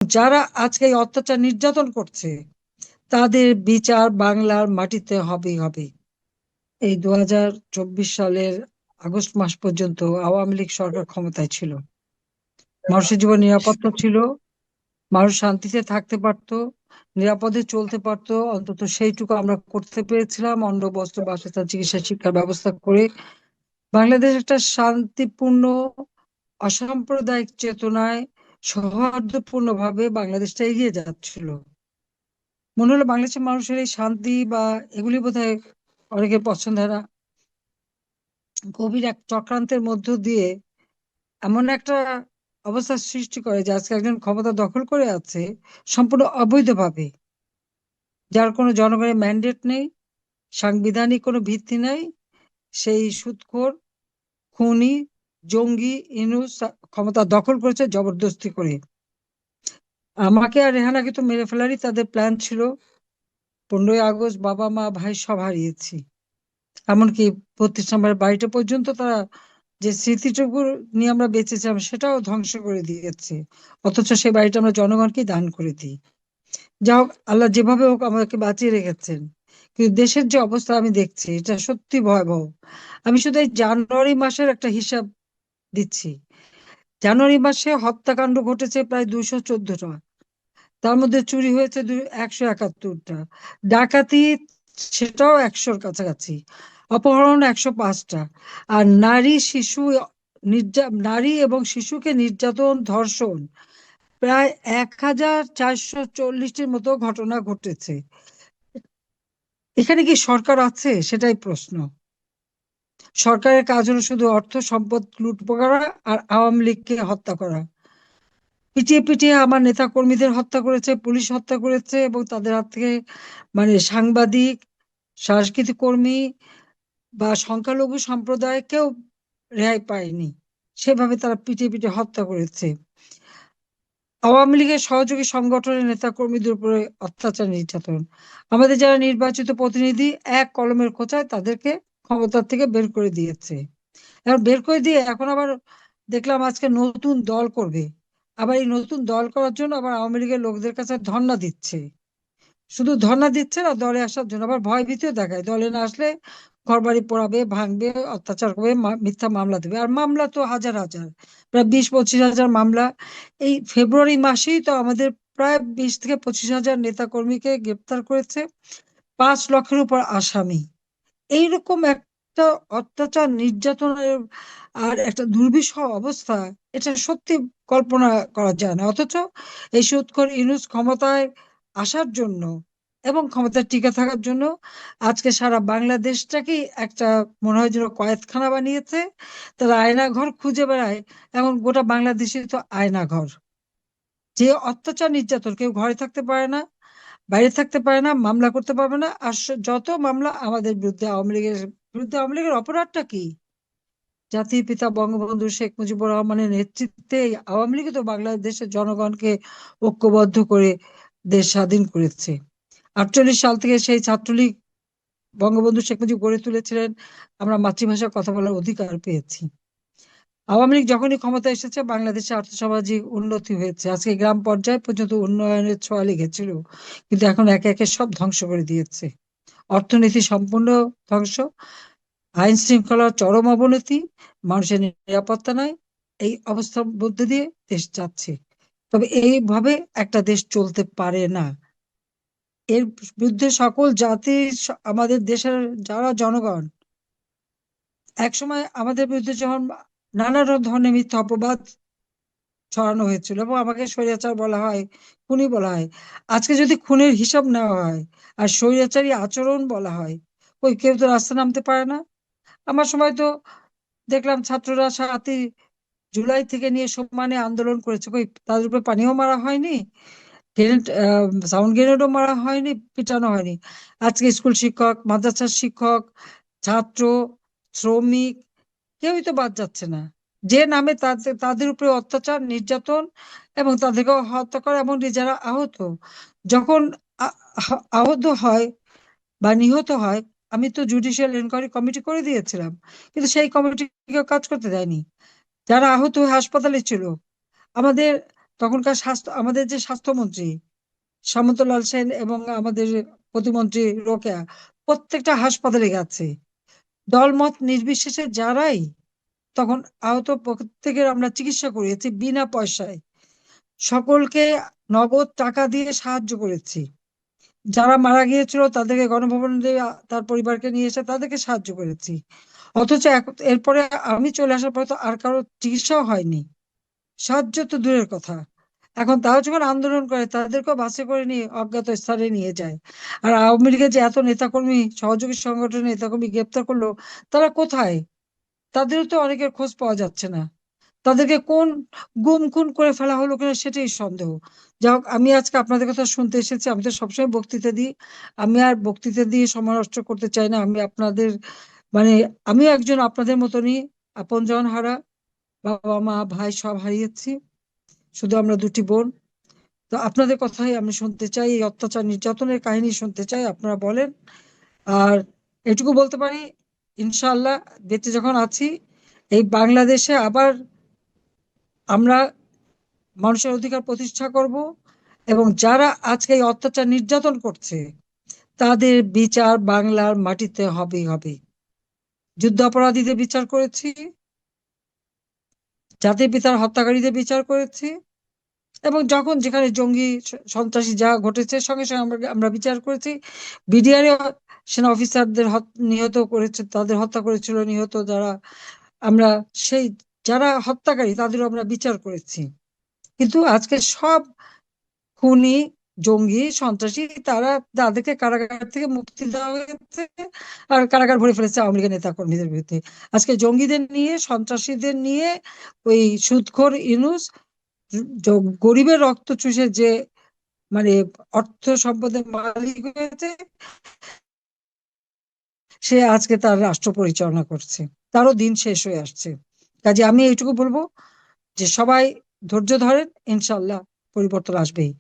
যারা আজকে এই অত্যাচার নির্যাতন করছে তাদের বিচার বাংলার মাটিতে হবেই হবে। এই 2024 সালের আগস্ট মাস পর্যন্ত আওয়ামী লীগ সরকার ক্ষমতায় ছিল, মানুষের জীবন নিরাপত্তা ছিল, মানুষ শান্তিতে থাকতে পারতো, নিরাপদে চলতে পারতো, অন্তত সেইটুকু আমরা করতে পেরেছিলাম। অন্ন বস্ত্র বাসস্থান চিকিৎসা শিক্ষার ব্যবস্থা করে বাংলাদেশ একটা শান্তিপূর্ণ অসাম্প্রদায়িক চেতনায় সৌহার্দ্যপূর্ণ ভাবে বাংলাদেশটা এগিয়ে যাচ্ছিল। মনে হলো বাংলাদেশের মানুষের এই শান্তি বা এগুলি বোধহয় অনেকের পছন্দ হয় না। গভীর এক চক্রান্তের মধ্য দিয়ে এমন একটা অবস্থার সৃষ্টি করে যে আজকে একজন ক্ষমতা দখল করে আছে সম্পূর্ণ অবৈধভাবে, যার কোনো জনগণের ম্যান্ডেট নেই, সাংবিধানিক কোনো ভিত্তি নেই। সেই সুদখোর খুনি জঙ্গি ইনুস ক্ষমতা দখল করেছে জবরদস্তি করে। আমাকে আর রেহানাকে তো মেরে ফেলারই তাদের প্ল্যান ছিল। 15ই আগস্ট বাবা মা ভাই সব হারিয়েছি, এমনকি 32 নম্বরের বাড়িটা পর্যন্ত তারা, যে স্মৃতিটুকু নিয়ে আমরা বেঁচেছিলাম সেটাও ধ্বংস করে দিয়েছে। অথচ সেই বাড়িটা আমরা জনগণকে দান করে দিই। যা হোক, আল্লাহ যেভাবে হোক আমাদেরকে বাঁচিয়ে রেখেছেন। কিন্তু দেশের যে অবস্থা আমি দেখছি এটা সত্যি ভয়াবহ। আমি শুধু এই জানুয়ারি মাসের একটা হিসাব দিচ্ছি। জানুয়ারি মাসে হত্যাকাণ্ড ঘটেছে প্রায় 214টা, তার মধ্যে চুরি হয়েছে 171টা, ডাকাতি সেটাও 100-র কাছাকাছি, অপহরণ 105টা, আর নারী এবং শিশুকে নির্যাতন ধর্ষণ প্রায় 1440টির মতো ঘটনা ঘটেছে। এখানে কি সরকার আছে সেটাই প্রশ্ন। সরকারের কাজ হলো শুধু অর্থ সম্পদ লুট করা আর আওয়ামী লীগকে হত্যা করা। পিটিয়ে পিটিয়ে আমার নেতা কর্মীদের হত্যা করেছে, পুলিশ হত্যা করেছে, এবং তাদের হাত থেকে সাংবাদিক, সাংস্কৃতিক কর্মী বা সংখ্যালঘু সম্প্রদায়কেও রেহাই পায়নি। সেভাবে তারা পিটিয়ে পিটিয়ে হত্যা করেছে। আওয়ামী লীগের সহযোগী সংগঠনের নেতা কর্মীদের উপরে অত্যাচার নির্যাতন, আমাদের যারা নির্বাচিত প্রতিনিধি এক কলমের খোঁচায় তাদেরকে ক্ষমতার থেকে বের করে দিয়েছে। এখন বের করে দিয়ে এখন আবার দেখলাম আজকে নতুন দল করবে। আবার এই নতুন দল করার জন্য আবার আওয়ামী লীগের লোকদের কাছে ধর্ণা দিচ্ছে। শুধু ধর্ণা দিচ্ছে না, দলে আসার জন্য আবার ভয় ভীতিও দেখায়, দলে না আসলে ঘরবাড়ি পোড়াবে, ভাঙবে, অত্যাচার করবে, মিথ্যা মামলা দেবে। আর মামলা তো হাজার হাজার, প্রায় 20-25 হাজার মামলা। এই ফেব্রুয়ারি মাসেই তো আমাদের প্রায় 20 থেকে 25 হাজার নেতা কর্মীকে গ্রেপ্তার করেছে, 5 লক্ষের উপর আসামি। এইরকম একটা অত্যাচার নির্যাতনের আর একটা দুর্বিষহ অবস্থা, এটা সত্যি কল্পনা করা যায় না। অথচ এই সুৎখর ইউনূস ক্ষমতায় আসার জন্য এবং ক্ষমতায় টিকে থাকার জন্য আজকে সারা বাংলাদেশটাকেই একটা মনে হয় যেন কয়েদখানা বানিয়েছে। তারা আয়না ঘর খুঁজে বেড়ায়, এবং গোটা বাংলাদেশই তো আয়না ঘর। যে অত্যাচার নির্যাতন, কেউ ঘরে থাকতে পারে না, বাইরে থাকতে পারে না, মামলা করতে পারবে না। আর যত মামলা আমাদের বিরুদ্ধে, আওয়ামী লীগের বিরুদ্ধে। আওয়ামী লীগের অপরাধটা কি? জাতির পিতা বঙ্গবন্ধু শেখ মুজিবুর রহমানের নেতৃত্বে এই আওয়ামী লীগ তো বাংলাদেশের জনগণকে ঐক্যবদ্ধ করে দেশ স্বাধীন করেছে। 48 সাল থেকে সেই ছাত্রলীগ বঙ্গবন্ধু শেখ মুজিব গড়ে তুলেছিলেন, আমরা মাতৃভাষায় কথা বলার অধিকার পেয়েছি। আওয়ামী লীগ যখনই ক্ষমতা এসেছে বাংলাদেশে আর্থসামাজিক উন্নতি হয়েছে, আজকে গ্রাম পর্যায়ে পর্যন্ত উন্নয়নের ছোঁয়া লেগেছিল। কিন্তু এখন একে একে সব ধ্বংস করে দিয়েছে। অর্থনীতি সম্পূর্ণ ধ্বংস, আইন শৃঙ্খলার চরম অবনতি, মানুষের নিরাপত্তা নাই। এই অবস্থার মধ্যে দিয়ে দেশ যাচ্ছে। তবে এইভাবে একটা দেশ চলতে পারে না। এর বিরুদ্ধে সকল জাতির আমাদের দেশের যারা জনগণ, একসময় আমাদের বিরুদ্ধে যখন নানা ধরনের মিথ্যা অপবাদ ছড়ানো হয়েছিল এবং আমাকে স্বৈরাচার বলা হয়, খুনি বলা হয়, আজকে যদি খুনের হিসাব নেওয়া হয় আর স্বৈরাচারী আচরণ বলা হয়, ওই কেউ তো রাস্তা নামতে পারে না। আমার সময় তো দেখলাম ছাত্ররা 7ই জুলাই থেকে নিয়ে সমানে আন্দোলন করেছে, কই তাদের উপরে পানিও মারা হয়নি, গ্রেনেড, সাউন্ড গ্রেনেডও মারা হয়নি, পিটানো হয়নি। আজকে স্কুল শিক্ষক, মাদ্রাসার শিক্ষক, ছাত্র, শ্রমিক, কেউই তো বাদ যাচ্ছে না। যে নামে তাদের তাদের উপরে অত্যাচার নির্যাতন এবং তাদেরকে হত্যা করা, এবং যারা আহত, যখন আহত হয় বা নিহত হয়, আমি তো জুডিশিয়াল ইনকোয়ারি কমিটি করে দিয়েছিলাম, কিন্তু সেই কমিটি কাজ করতে দেয়নি। যারা আহত হয়ে হাসপাতালে ছিল, আমাদের তখনকার আমাদের যে স্বাস্থ্যমন্ত্রী সামন্তলাল সেন এবং আমাদের প্রতিমন্ত্রী রোকেয়া প্রত্যেকটা হাসপাতালে গেছে, দলমত নির্বিশেষে যারাই তখন আহত প্রত্যেকের আমরা চিকিৎসা করিয়েছি বিনা পয়সায়, সকলকে নগদ টাকা দিয়ে সাহায্য করেছি। যারা মারা গিয়েছিল তাদেরকে গণভবন দিয়ে তার পরিবারকে নিয়ে এসে তাদেরকে সাহায্য করেছি। অথচ এরপরে আমি চলে আসার পরে তো আর কারো চিকিৎসাও হয়নি, সাহায্য তো দূরের কথা। এখন তারা যখন আন্দোলন করে তাদেরকেও বাসে করে নিয়ে অজ্ঞাত স্থানে নিয়ে যায়। আর আওয়ামী লীগের যে এত নেতাকর্মী সহযোগী সংগঠনের নেতাকর্মী গ্রেপ্তার করলো, তারা কোথায়? তাদেরও তো অনেকের খোঁজ পাওয়া যাচ্ছে না। তাদেরকে কোন গুম খুন করে ফেলা হলো কিনা সেটাই সন্দেহ। যাই হোক, আমি আজকে আপনাদের কথা শুনতে এসেছি। আমি তো সবসময় বক্তৃতা দিই, আমি আর বক্তৃতা দিয়ে সময় নষ্ট করতে চাই না। আমি আপনাদের মানে আমিও একজন আপনাদের মতনই আপনজন হারা, বাবা মা ভাই সব হারিয়েছি, শুধু আমরা দুটি বোন। তো আপনাদের কথাই আমি শুনতে চাই, এই অত্যাচার নির্যাতনের কাহিনী শুনতে চাই, আপনারা বলেন। আর এটুকু বলতে পারি, ইনশাআল্লাহ বেঁচে যখন আছি এই বাংলাদেশে আবার আমরা মানুষের অধিকার প্রতিষ্ঠা করব, এবং যারা আজকে এই অত্যাচার নির্যাতন করছে তাদের বিচার বাংলার মাটিতে হবেই হবে। যুদ্ধাপরাধীদের বিচার করেছি, জাতির পিতার হত্যাকারীদের বিচার করেছি, এবং যখন যেখানে জঙ্গি সন্ত্রাসী যা ঘটেছে সঙ্গে সঙ্গে আমরা আমরা বিচার করেছি। বিডিআর সেনা অফিসারদের নিহত করেছে, তাদের হত্যা করেছিল নিহত যারা, আমরা সেই যারা হত্যাকারী তাদেরও আমরা বিচার করেছি। কিন্তু আজকে সব খুনি জঙ্গি সন্ত্রাসী তারা, তাদেরকে কারাগার থেকে মুক্তি দেওয়া হয়েছে, আর কারাগার ভরে ফেলেছে আওয়ামী লীগের নেতা কর্মীদের বিরুদ্ধে। আজকে জঙ্গিদের নিয়ে সন্ত্রাসীদের নিয়ে ওই সুদখোর ইউনূস গরিবের রক্ত চুষে যে মানে অর্থ সম্পদের মালিক হয়েছে, সে আজকে তার রাষ্ট্র পরিচালনা করছে, তারও দিন শেষ হয়ে আসছে। কাজে আমি এইটুকু বলবো যে সবাই ধৈর্য ধরেন, ইনশাল্লাহ পরিবর্তন আসবেই।